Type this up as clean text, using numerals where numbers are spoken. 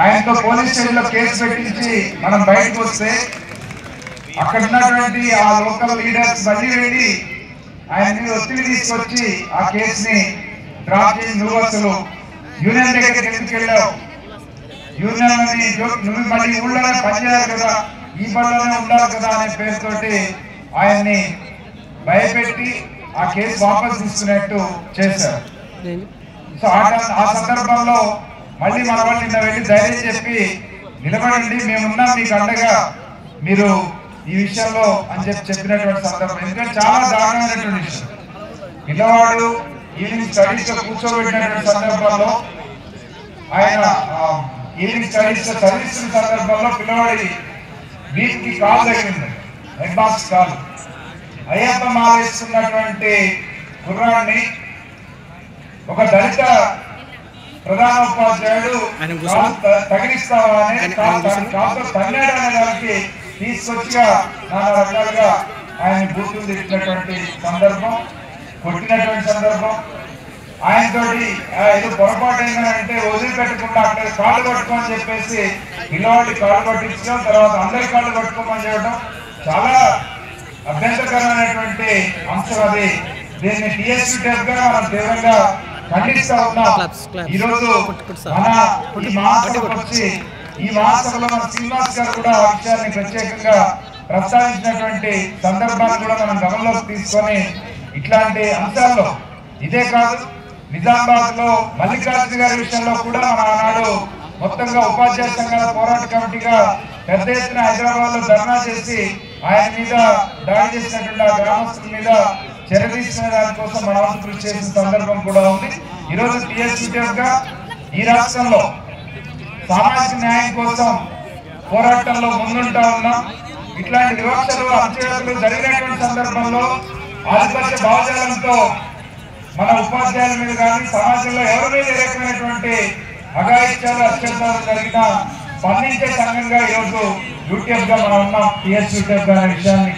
ఆయనతో పోలీస్ స్టేషన్లో కేసు పెట్టించి మనం బయటకు వస్తే అక్కడ ఉన్నటువంటి ఆ లోకల్ లీడర్స్ మళ్ళీ వెళ్ళి ఆయన మీద ఒత్తిడి తీసుకొచ్చి ఆ కేసుని డ్రాప్ చేసి నువ్వు అసలు యూనియన్ దగ్గరికి ఎందుకు వెళ్ళావు, యూనియన్ నువ్వు మళ్ళీ ఊళ్ళోనే పనిచేయాలి కదా, ఈ పనిలోనే ఉండాలి కదా అనే పేరుతోటి ఆయన్ని భయపెట్టి ఆ కేసు వాపస్ తీసుకునేట్టు చేశారు. సో ఆ సందర్భంలో మళ్ళీ మన వాళ్ళు నిన్న వెళ్ళి ధైర్యం చెప్పి నిలబడండి, మేమున్నాం మీకు అండగా, మీరు ఈ విషయంలో అని చెప్పినటువంటి సందర్భం. ఎందుకంటే చాలా దారుణమైనటువంటి విషయం. పిల్లవాడు ఈవినింగ్ స్టడీస్ లో కూర్చోబెట్టినటువంటి సందర్భంలో ఆయన ఈవినింగ్ స్టడీస్ లో చదివిస్తున్న సందర్భంలో పిల్లవాడి వీటికి కాల్ తగిలింది, హెడ్ బాక్స్ కాల్. అయ్యప్ప మాల వేస్తున్నటువంటి కుర్రాన్ని ఒక దళిత ప్రధాన ఉపాధ్యాయుడు తగిలిస్తామని కాల్తో తన్నాడు అనే దానికి తీసుకొచ్చిగా నానా రకాలుగా ఆయన బూతులు తిట్టినటువంటి సందర్భం, కొట్టినటువంటి సందర్భం. ఆయనతోటి ఏదో పొరపాటు అయిందంటే వదిలిపెట్టకుండా అక్కడ కాళ్ళు పట్టుకోమని చెప్పేసి పిల్లవాడి కాళ్ళు పట్టించడం, తర్వాత అందరి కాళ్ళు పట్టుకోమని చెప్పడం చాలా అభ్యంతరకరమైనటువంటి అంశం. అది దీన్ని టీఎస్పీ గా మనం తీవ్రంగా ఖండిస్తా ఉన్నాం. ఈరోజు మన ఈ మహాసభకు వచ్చి ఈ మహాసభలో మన శ్రీనివాస్ గారు కూడా ఆ విషయాన్ని ప్రత్యేకంగా ప్రస్తావించినటువంటి సందర్భాన్ని కూడా మనం గమనంలోకి తీసుకొని ఇట్లాంటి అంశాల్లో ఇదే కాదు, నిజామాబాద్ లో మల్లికార్జున గారి విషయంలో కూడా మన ఆనాడు మొత్తంగా ఉపాధ్యాయ సంఘాల పోరాట కమిటీగా పెద్ద ఎత్తున హైదరాబాద్ లో ధర్నా చేసి ఆయన మీద దాడి చేసినటువంటి ఆ గ్రామస్తుల మీద చర్య తీసుకునే దానికోసం మన వంతు కృషి చేసిన సందర్భం కూడా ఉంది. ఈరోజు టీఎస్పీఎఫ్ గా ఈ రాష్ట్రంలో సామాజిక న్యాయం కోసం పోరాటంలో ముందుంటా ఉన్నాం. ఇట్లాంటి వివక్షలు అణచివేతలు జరిగినటువంటి సందర్భంలో ఆధిపత్య భావజాలంతో మన ఉపాధ్యాయుల మీద కానీ సమాజంలో ఎవరి మీద ఏ రకమైనటువంటి అఘాయిత్యాలు అత్యాచారాలు జరిగినా స్పందించే సంఘంగా ఈరోజు యూటీఎఫ్ గా మనం ఉన్నాం, టీఎస్యూటీఎఫ్ గా అనే విషయాన్ని